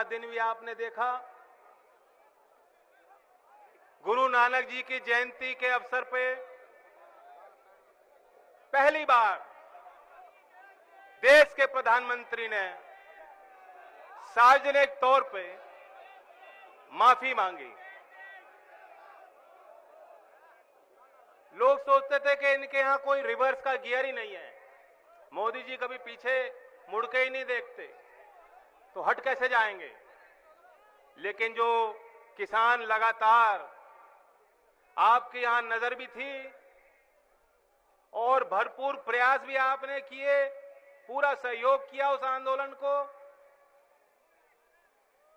दिन भी आपने देखा। गुरु नानक जी की जयंती के अवसर पे पहली बार देश के प्रधानमंत्री ने सार्वजनिक तौर पे माफी मांगी। लोग सोचते थे कि इनके यहां कोई रिवर्स का गियर ही नहीं है, मोदी जी कभी पीछे मुड़ के ही नहीं देखते, तो हट कैसे जाएंगे। लेकिन जो किसान लगातार आपके यहां नजर भी थी और भरपूर प्रयास भी आपने किए, पूरा सहयोग किया उस आंदोलन को,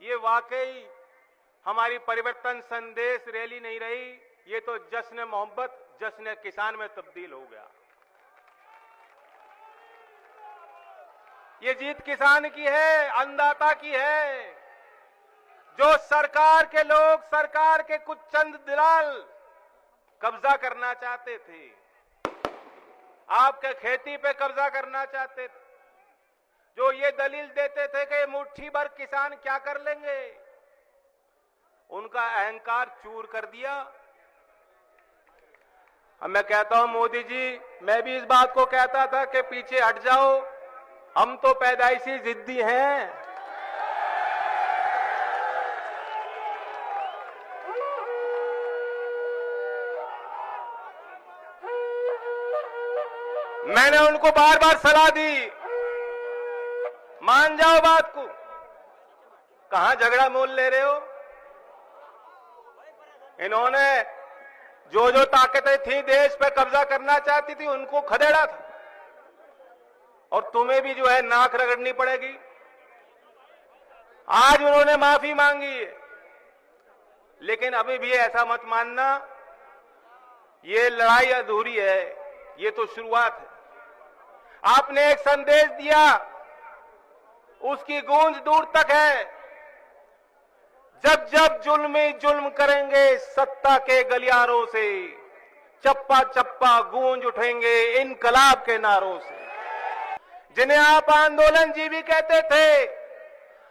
ये वाकई हमारी परिवर्तन संदेश रैली नहीं रही, ये तो जश्न मोहब्बत, जश्न किसान में तब्दील हो गया। ये जीत किसान की है, अन्नदाता की है। जो सरकार के लोग, सरकार के कुछ चंद दलाल कब्जा करना चाहते थे, आपके खेती पे कब्जा करना चाहते थे, जो ये दलील देते थे कि मुट्ठी भर किसान क्या कर लेंगे, उनका अहंकार चूर कर दिया। अब मैं कहता हूं मोदी जी, मैं भी इस बात को कहता था कि पीछे हट जाओ, हम तो पैदाइशी जिद्दी हैं। मैंने उनको बार बार सलाह दी, मान जाओ बात को, कहां झगड़ा मोल ले रहे हो। इन्होंने जो जो ताकतें थी देश पे कब्जा करना चाहती थी, उनको खदेड़ा था, और तुम्हें भी जो है नाक रगड़नी पड़ेगी। आज उन्होंने माफी मांगी है, लेकिन अभी भी ऐसा मत मानना ये लड़ाई अधूरी है, ये तो शुरुआत है। आपने एक संदेश दिया, उसकी गूंज दूर तक है। जब जब जुल्मी जुल्म करेंगे सत्ता के गलियारों से, चप्पा चप्पा गूंज उठेंगे इनकलाब के नारों से। जिन्हें आप आंदोलन जीवी कहते थे,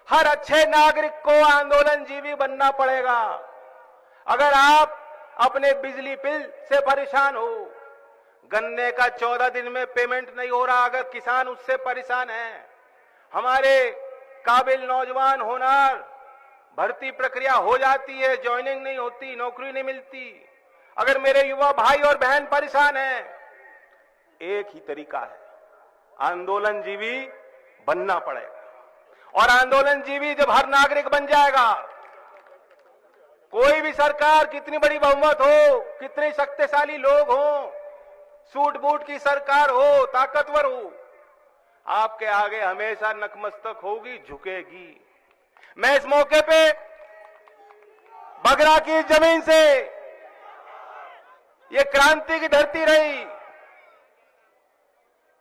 हर अच्छे नागरिक को आंदोलन जीवी बनना पड़ेगा। अगर आप अपने बिजली बिल से परेशान हो, गन्ने का 14 दिन में पेमेंट नहीं हो रहा, अगर किसान उससे परेशान है, हमारे काबिल नौजवान होनहार भर्ती प्रक्रिया हो जाती है, ज्वाइनिंग नहीं होती, नौकरी नहीं मिलती, अगर मेरे युवा भाई और बहन परेशान हैं, एक ही तरीका है, आंदोलन जीवी बनना पड़ेगा। और आंदोलन जीवी जब हर नागरिक बन जाएगा, कोई भी सरकार कितनी बड़ी बहुमत हो, कितने शक्तिशाली लोग हों, सूट बूट की सरकार हो, ताकतवर हो, आपके आगे हमेशा नतमस्तक होगी, झुकेगी। मैं इस मौके पे बगरा की जमीन से, ये क्रांति की धरती रही,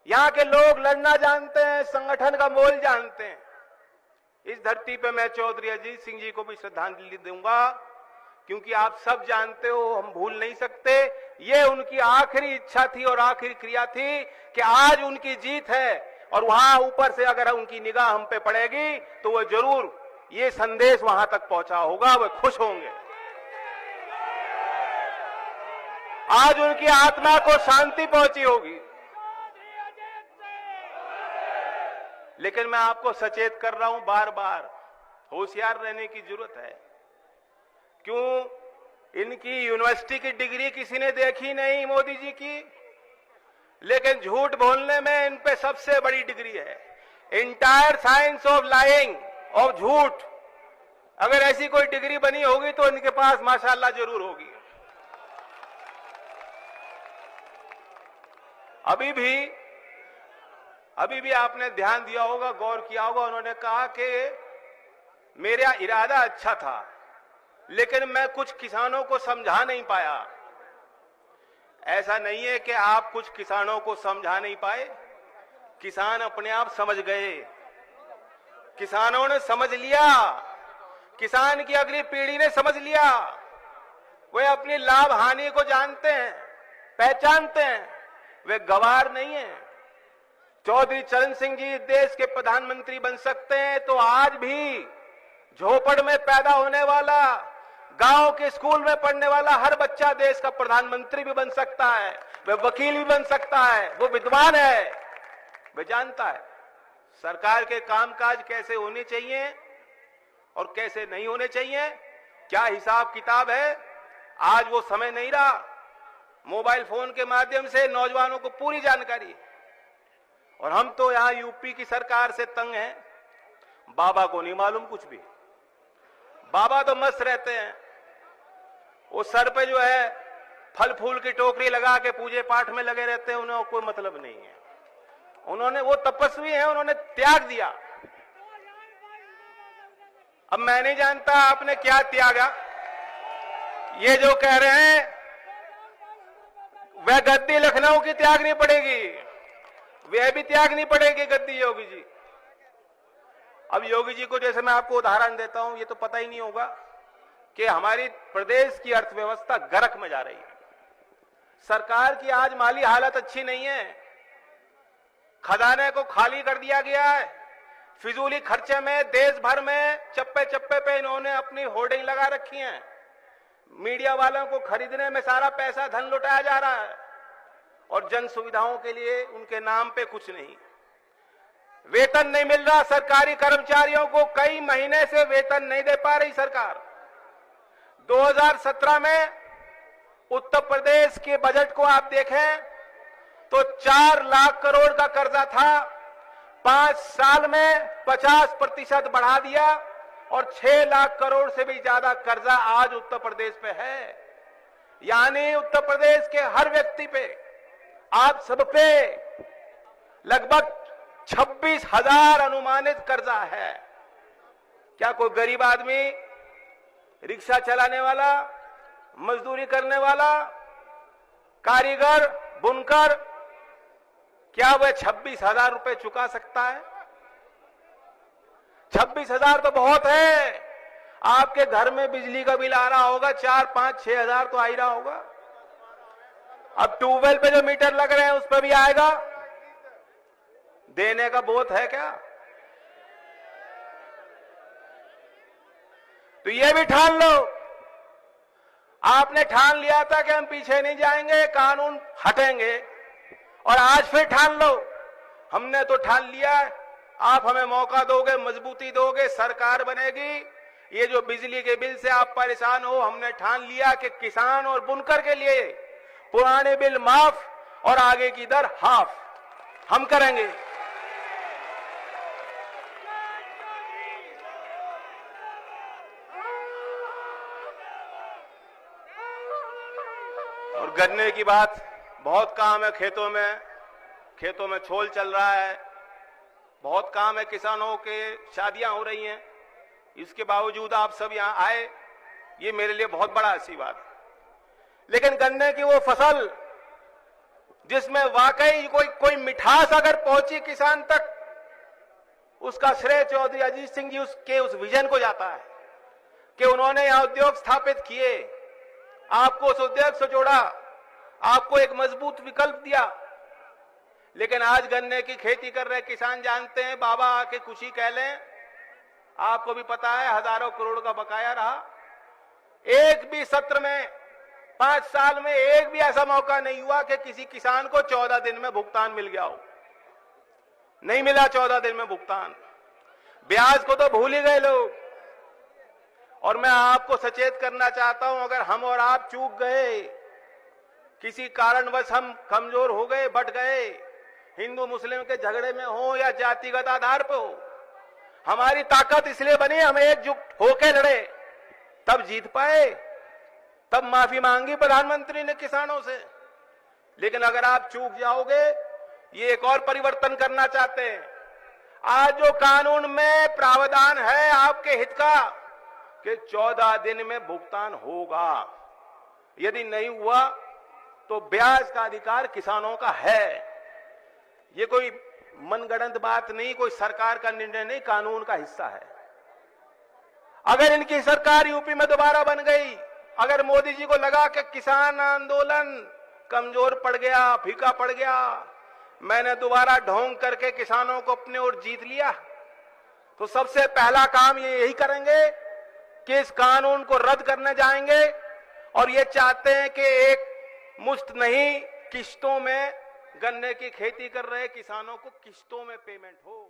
यहां के लोग लड़ना जानते हैं, संगठन का मोल जानते हैं। इस धरती पे मैं चौधरी अजीत सिंह जी को भी श्रद्धांजलि दूंगा, क्योंकि आप सब जानते हो, हम भूल नहीं सकते, ये उनकी आखिरी इच्छा थी और आखिरी क्रिया थी कि आज उनकी जीत है, और वहां ऊपर से अगर उनकी निगाह हम पे पड़ेगी तो वो जरूर ये संदेश वहां तक पहुंचा होगा, वो खुश होंगे। आज उनकी आत्मा को शांति पहुंची होगी। लेकिन मैं आपको सचेत कर रहा हूं, बार बार होशियार रहने की जरूरत है। क्यों? इनकी यूनिवर्सिटी की डिग्री किसी ने देखी नहीं मोदी जी की, लेकिन झूठ बोलने में इन पे सबसे बड़ी डिग्री है। Entire science of lying, of झूठ, अगर ऐसी कोई डिग्री बनी होगी तो इनके पास माशाअल्लाह जरूर होगी। अभी भी आपने ध्यान दिया होगा, गौर किया होगा, उन्होंने कहा कि मेरा इरादा अच्छा था, लेकिन मैं कुछ किसानों को समझा नहीं पाया। ऐसा नहीं है कि आप कुछ किसानों को समझा नहीं पाए, किसान अपने आप समझ गए, किसानों ने समझ लिया, किसान की अगली पीढ़ी ने समझ लिया। वे अपनी लाभ हानि को जानते हैं, पहचानते हैं, वे गवार नहीं है। चौधरी चरण सिंह जी देश के प्रधानमंत्री बन सकते हैं तो आज भी झोपड़ में पैदा होने वाला, गांव के स्कूल में पढ़ने वाला हर बच्चा देश का प्रधानमंत्री भी बन सकता है, वह वकील भी बन सकता है, वो विद्वान है, वह जानता है सरकार के कामकाज कैसे होने चाहिए और कैसे नहीं होने चाहिए, क्या हिसाब किताब है। आज वो समय नहीं रहा, मोबाइल फोन के माध्यम से नौजवानों को पूरी जानकारी है। और हम तो यहां यूपी की सरकार से तंग हैं, बाबा को नहीं मालूम कुछ भी। बाबा तो मस्त रहते हैं, वो सर पे जो है फल फूल की टोकरी लगा के पूजे पाठ में लगे रहते हैं, उन्हें कोई मतलब नहीं है। उन्होंने, वो तपस्वी हैं, उन्होंने त्याग दिया। अब मैं नहीं जानता आपने क्या त्यागा। ये जो कह रहे हैं वह गद्दी लखनऊ की त्यागनी पड़ेगी, वह भी त्यागनी पड़ेगी गद्दी योगी जी। अब योगी जी को जैसे मैं आपको उदाहरण देता हूं, ये तो पता ही नहीं होगा कि हमारी प्रदेश की अर्थव्यवस्था गर्क में जा रही है। सरकार की आज माली हालत अच्छी नहीं है, खजाने को खाली कर दिया गया है। फिजूली खर्चे में देश भर में चप्पे चप्पे पे इन्होंने अपनी होर्डिंग लगा रखी है। मीडिया वालों को खरीदने में सारा पैसा धन लुटाया जा रहा है और जन सुविधाओं के लिए उनके नाम पे कुछ नहीं। वेतन नहीं मिल रहा सरकारी कर्मचारियों को, कई महीने से वेतन नहीं दे पा रही सरकार। 2017 में उत्तर प्रदेश के बजट को आप देखें तो 4 लाख करोड़ का कर्जा था, 5 साल में 50% बढ़ा दिया और 6 लाख करोड़ से भी ज्यादा कर्जा आज उत्तर प्रदेश पे है। यानी उत्तर प्रदेश के हर व्यक्ति पे, आप सब पे लगभग 26,000 अनुमानित कर्जा है। क्या कोई गरीब आदमी, रिक्शा चलाने वाला, मजदूरी करने वाला, कारीगर, बुनकर, क्या वह 26,000 रुपए चुका सकता है? 26,000 तो बहुत है। आपके घर में बिजली का बिल आ रहा होगा 4, 5, 6 हजार तो आ ही रहा होगा। अब ट्यूबवेल पे जो मीटर लग रहे हैं उस पर भी आएगा। देने का बोध है क्या? तो ये भी ठान लो। आपने ठान लिया था कि हम पीछे नहीं जाएंगे, कानून हटेंगे, और आज फिर ठान लो। हमने तो ठान लिया है, आप हमें मौका दोगे, मजबूती दोगे, सरकार बनेगी। ये जो बिजली के बिल से आप परेशान हो, हमने ठान लिया कि किसान और बुनकर के लिए पुराने बिल माफ और आगे की दर हाफ हम करेंगे। और गन्ने की बात, बहुत काम है खेतों में छोल चल रहा है, बहुत काम है, किसानों के शादियां हो रही हैं। इसके बावजूद आप सब यहां आए, ये मेरे लिए बहुत बड़ा आशीर्वाद। लेकिन गन्ने की वो फसल जिसमें वाकई कोई मिठास अगर पहुंची किसान तक, उसका श्रेय चौधरी अजीत सिंह जी उसके उस विजन को जाता है कि उन्होंने यहां उद्योग स्थापित किए, आपको उस उद्योग से जोड़ा, आपको एक मजबूत विकल्प दिया। लेकिन आज गन्ने की खेती कर रहे किसान जानते हैं, बाबा आके कुछ ही कह लें, आपको भी पता है हजारों करोड़ का बकाया रहा। एक भी सत्र में 5 साल में एक भी ऐसा मौका नहीं हुआ कि किसी किसान को 14 दिन में भुगतान मिल गया हो। नहीं मिला 14 दिन में भुगतान। ब्याज को तो भूल ही गए लोग। और मैं आपको सचेत करना चाहता हूं, अगर हम और आप चूक गए, किसी कारणवश हम कमजोर हो गए, बट गए, हिंदू मुस्लिम के झगड़े में हो या जातिगत आधार पर हो, हमारी ताकत इसलिए बनी हम एकजुट होकर लड़े, तब जीत पाए, तब माफी मांगी प्रधानमंत्री ने किसानों से। लेकिन अगर आप चूक जाओगे, ये एक और परिवर्तन करना चाहते हैं। आज जो कानून में प्रावधान है आपके हित का कि 14 दिन में भुगतान होगा, यदि नहीं हुआ तो ब्याज का अधिकार किसानों का है। ये कोई मनगढ़ंत बात नहीं, कोई सरकार का निर्णय नहीं, कानून का हिस्सा है। अगर इनकी सरकार यूपी में दोबारा बन गई, अगर मोदी जी को लगा कि किसान आंदोलन कमजोर पड़ गया, फीका पड़ गया, मैंने दोबारा ढोंग करके किसानों को अपने ओर जीत लिया, तो सबसे पहला काम ये यही करेंगे कि इस कानून को रद्द करने जाएंगे और ये चाहते हैं कि एक मुश्त नहीं किश्तों में गन्ने की खेती कर रहे किसानों को किश्तों में पेमेंट हो।